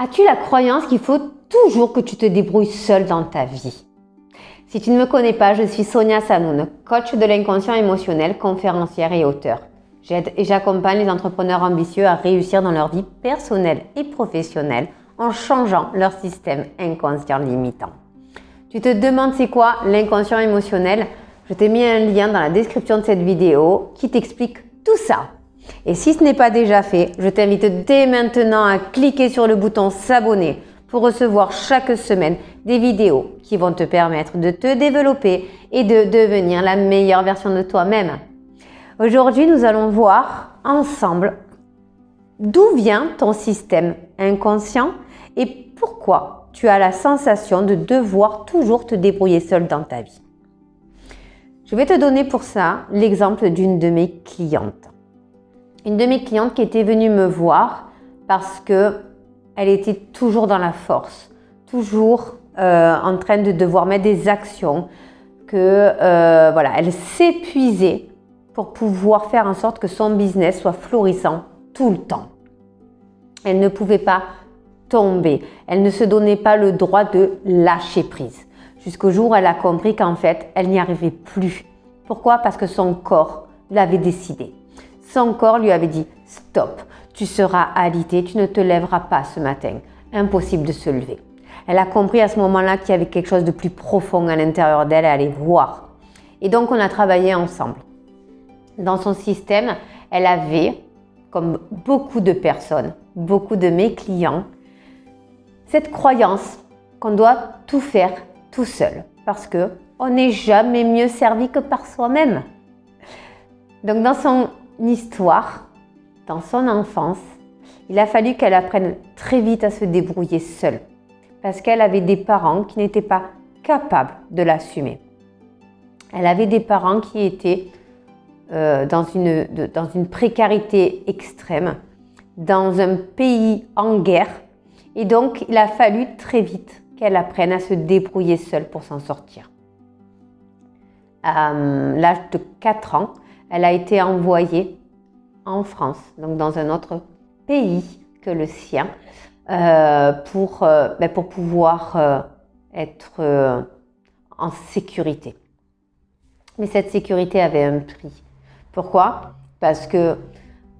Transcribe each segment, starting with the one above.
As-tu la croyance qu'il faut toujours que tu te débrouilles seul dans ta vie? Si tu ne me connais pas, je suis Sonia Sanoun, coach de l'inconscient émotionnel, conférencière et auteure. J'aide et j'accompagne les entrepreneurs ambitieux à réussir dans leur vie personnelle et professionnelle en changeant leur système inconscient limitant. Tu te demandes c'est quoi l'inconscient émotionnel? Je t'ai mis un lien dans la description de cette vidéo qui t'explique tout ça. Et si ce n'est pas déjà fait, je t'invite dès maintenant à cliquer sur le bouton s'abonner pour recevoir chaque semaine des vidéos qui vont te permettre de te développer et de devenir la meilleure version de toi-même. Aujourd'hui, nous allons voir ensemble d'où vient ton système inconscient et pourquoi tu as la sensation de devoir toujours te débrouiller seul dans ta vie. Je vais te donner pour ça l'exemple d'une de mes clientes. Une de mes clientes qui était venue me voir parce qu'elle était toujours dans la force, toujours en train de devoir mettre des actions, elle s'épuisait pour pouvoir faire en sorte que son business soit florissant tout le temps. Elle ne pouvait pas tomber, elle ne se donnait pas le droit de lâcher prise. Jusqu'au jour où elle a compris qu'en fait, elle n'y arrivait plus. Pourquoi? Parce que son corps l'avait décidé. Son corps lui avait dit « Stop, tu seras alité, tu ne te lèveras pas ce matin. Impossible de se lever. » Elle a compris à ce moment-là qu'il y avait quelque chose de plus profond à l'intérieur d'elle à aller voir. Et donc, on a travaillé ensemble. Dans son système, elle avait, comme beaucoup de personnes, beaucoup de mes clients, cette croyance qu'on doit tout faire tout seul. Parce qu'on n'est jamais mieux servi que par soi-même. Donc, dans son histoire, dans son enfance, il a fallu qu'elle apprenne très vite à se débrouiller seule parce qu'elle avait des parents qui n'étaient pas capables de l'assumer. Elle avait des parents qui étaient dans une précarité extrême, dans un pays en guerre et donc il a fallu très vite qu'elle apprenne à se débrouiller seule pour s'en sortir. À l'âge de 4 ans, elle a été envoyée en France, donc dans un autre pays que le sien, pour pouvoir être en sécurité. Mais cette sécurité avait un prix. Pourquoi? Parce que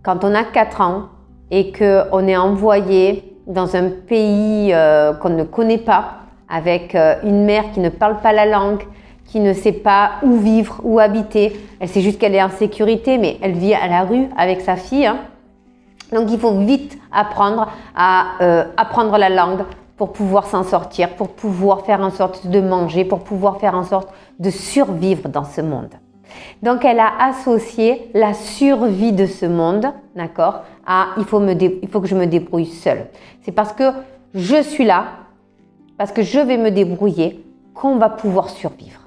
quand on a 4 ans et qu'on est envoyé dans un pays qu'on ne connaît pas, avec une mère qui ne parle pas la langue, qui ne sait pas où vivre, où habiter. Elle sait juste qu'elle est en sécurité, mais elle vit à la rue avec sa fille. Donc, il faut vite apprendre à apprendre la langue pour pouvoir s'en sortir, pour pouvoir faire en sorte de manger, pour pouvoir faire en sorte de survivre dans ce monde. Donc, elle a associé la survie de ce monde, d'accord, à il faut que je me débrouille seule. C'est parce que je suis là, parce que je vais me débrouiller, qu'on va pouvoir survivre.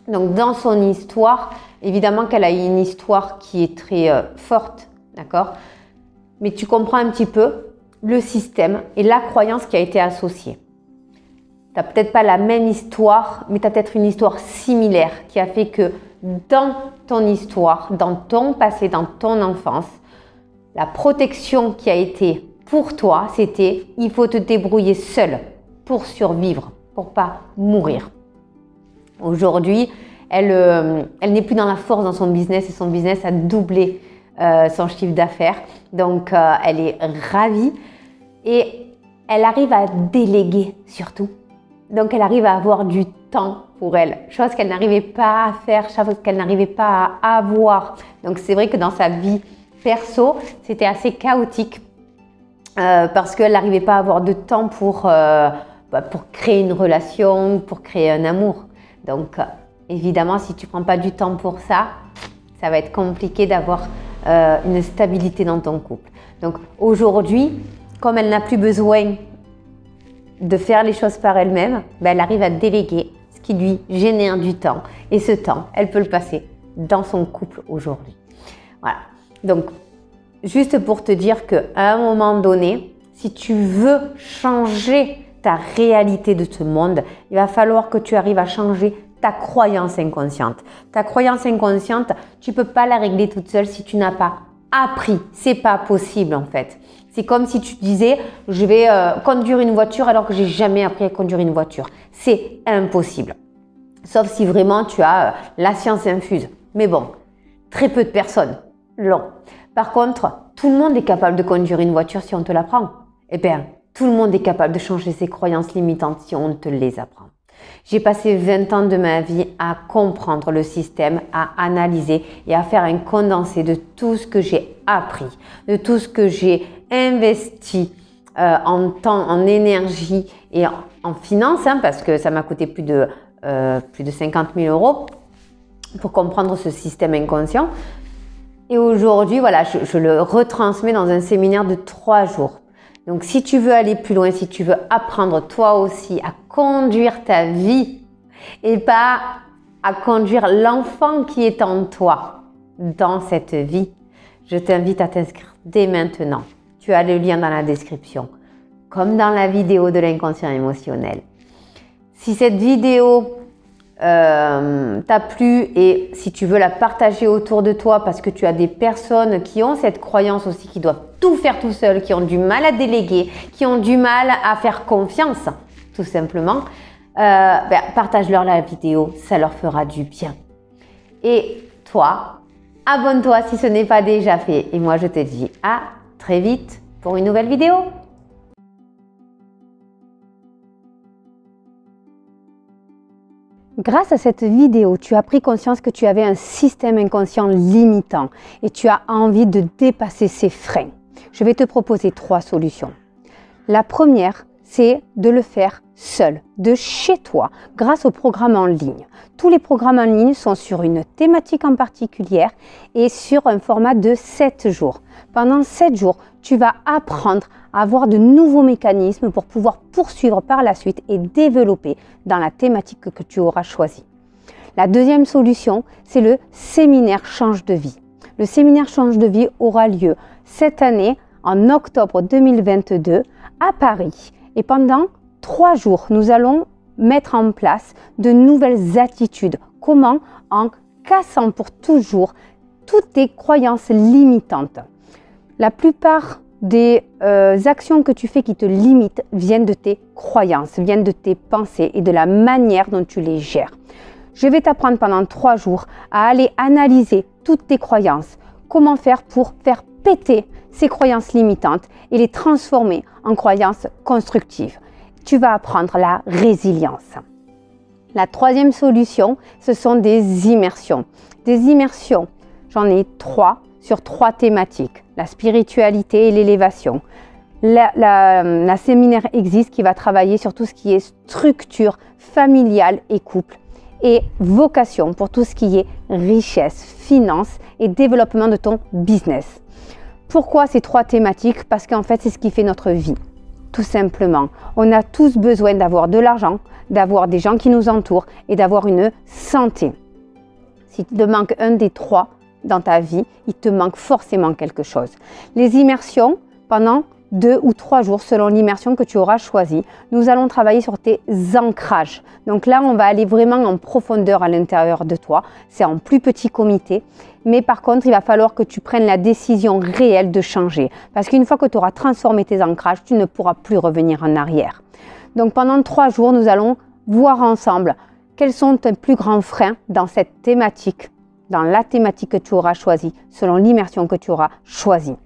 Donc, dans son histoire, évidemment qu'elle a eu une histoire qui est très forte, d'accord? Mais tu comprends un petit peu le système et la croyance qui a été associée. Tu n'as peut-être pas la même histoire, mais tu as peut-être une histoire similaire qui a fait que dans ton histoire, dans ton passé, dans ton enfance, la protection qui a été pour toi, c'était il faut te débrouiller seul pour survivre, pour pas mourir. Aujourd'hui, elle n'est plus dans la force dans son business et son business a doublé son chiffre d'affaires. Donc, elle est ravie et elle arrive à déléguer surtout. Donc, elle arrive à avoir du temps pour elle, chose qu'elle n'arrivait pas à faire, chose qu'elle n'arrivait pas à avoir. Donc, c'est vrai que dans sa vie perso, c'était assez chaotique parce qu'elle n'arrivait pas à avoir de temps pour créer une relation, pour créer un amour. Donc, évidemment, si tu ne prends pas du temps pour ça, ça va être compliqué d'avoir une stabilité dans ton couple. Donc, aujourd'hui, comme elle n'a plus besoin de faire les choses par elle-même, elle arrive à déléguer ce qui lui génère du temps. Et ce temps, elle peut le passer dans son couple aujourd'hui. Voilà. Donc, juste pour te dire qu'à un moment donné, si tu veux changer ta réalité de ce monde, il va falloir que tu arrives à changer ta croyance inconsciente. Ta croyance inconsciente, tu ne peux pas la régler toute seule si tu n'as pas appris. C'est pas possible en fait. C'est comme si tu disais, je vais conduire une voiture alors que j'ai jamais appris à conduire une voiture. C'est impossible. Sauf si vraiment tu as la science infuse. Mais bon, très peu de personnes l'ont. Par contre, tout le monde est capable de conduire une voiture si on te l'apprend. Eh bien, tout le monde est capable de changer ses croyances limitantes si on te les apprend. J'ai passé 20 ans de ma vie à comprendre le système, à analyser et à faire un condensé de tout ce que j'ai appris, de tout ce que j'ai investi en temps, en énergie et en finances, parce que ça m'a coûté plus de 50 000 euros pour comprendre ce système inconscient. Et aujourd'hui, voilà, je le retransmets dans un séminaire de 3 jours. Donc, si tu veux aller plus loin, si tu veux apprendre toi aussi à conduire ta vie et pas à conduire l'enfant qui est en toi dans cette vie, je t'invite à t'inscrire dès maintenant. Tu as le lien dans la description, comme dans la vidéo de l'inconscient émotionnel. Si cette vidéo t'a plu et si tu veux la partager autour de toi parce que tu as des personnes qui ont cette croyance aussi, qui doivent tout faire tout seul, qui ont du mal à déléguer, qui ont du mal à faire confiance, tout simplement, partage-leur la vidéo, ça leur fera du bien. Et toi, abonne-toi si ce n'est pas déjà fait. Et moi, je te dis à très vite pour une nouvelle vidéo. Grâce à cette vidéo, tu as pris conscience que tu avais un système inconscient limitant et tu as envie de dépasser ces freins. Je vais te proposer 3 solutions. La première, c'est de le faire seul, de chez toi, grâce aux programmes en ligne. Tous les programmes en ligne sont sur une thématique en particulier et sur un format de 7 jours. Pendant 7 jours, tu vas apprendre à avoir de nouveaux mécanismes pour pouvoir poursuivre par la suite et développer dans la thématique que tu auras choisie. La deuxième solution, c'est le séminaire Change de vie. Le séminaire Change de vie aura lieu cette année, en octobre 2022, à Paris. Et pendant 3 jours, nous allons mettre en place de nouvelles attitudes. Comment? En cassant pour toujours toutes tes croyances limitantes. La plupart des actions que tu fais qui te limitent viennent de tes croyances, viennent de tes pensées et de la manière dont tu les gères. Je vais t'apprendre pendant 3 jours à aller analyser toutes tes croyances, comment faire pour faire péter ces croyances limitantes et les transformer en croyances constructives. Tu vas apprendre la résilience. La troisième solution, ce sont des immersions. Des immersions, j'en ai 3 sur 3 thématiques. La spiritualité et l'élévation. La séminaire existe qui va travailler sur tout ce qui est structure familiale et couple et vocation pour tout ce qui est richesse, finance et développement de ton business. Pourquoi ces 3 thématiques? Parce qu'en fait, c'est ce qui fait notre vie. Tout simplement, on a tous besoin d'avoir de l'argent, d'avoir des gens qui nous entourent et d'avoir une santé. Si tu te manques un des 3 dans ta vie, il te manque forcément quelque chose. Les immersions, pendant 2 ou 3 jours, selon l'immersion que tu auras choisie, nous allons travailler sur tes ancrages. Donc là, on va aller vraiment en profondeur à l'intérieur de toi. C'est en plus petit comité. Mais par contre, il va falloir que tu prennes la décision réelle de changer. Parce qu'une fois que tu auras transformé tes ancrages, tu ne pourras plus revenir en arrière. Donc pendant 3 jours, nous allons voir ensemble quels sont tes plus grands freins dans cette thématique, dans la thématique que tu auras choisie, selon l'immersion que tu auras choisie.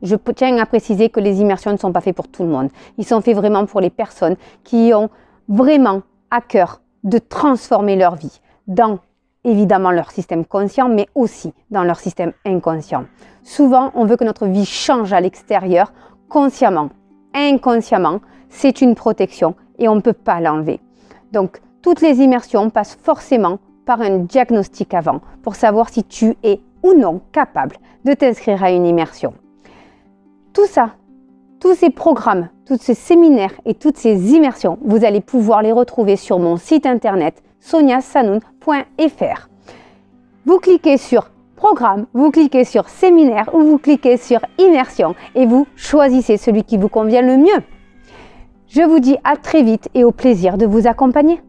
Je tiens à préciser que les immersions ne sont pas faites pour tout le monde. Ils sont faits vraiment pour les personnes qui ont vraiment à cœur de transformer leur vie dans évidemment leur système conscient, mais aussi dans leur système inconscient. Souvent, on veut que notre vie change à l'extérieur, consciemment. Inconsciemment, c'est une protection et on ne peut pas l'enlever. Donc, toutes les immersions passent forcément par un diagnostic avant pour savoir si tu es ou non capable de t'inscrire à une immersion. Tout ça, tous ces programmes, tous ces séminaires et toutes ces immersions, vous allez pouvoir les retrouver sur mon site internet soniasanoun.fr. Vous cliquez sur programme, vous cliquez sur séminaire ou vous cliquez sur immersion et vous choisissez celui qui vous convient le mieux. Je vous dis à très vite et au plaisir de vous accompagner.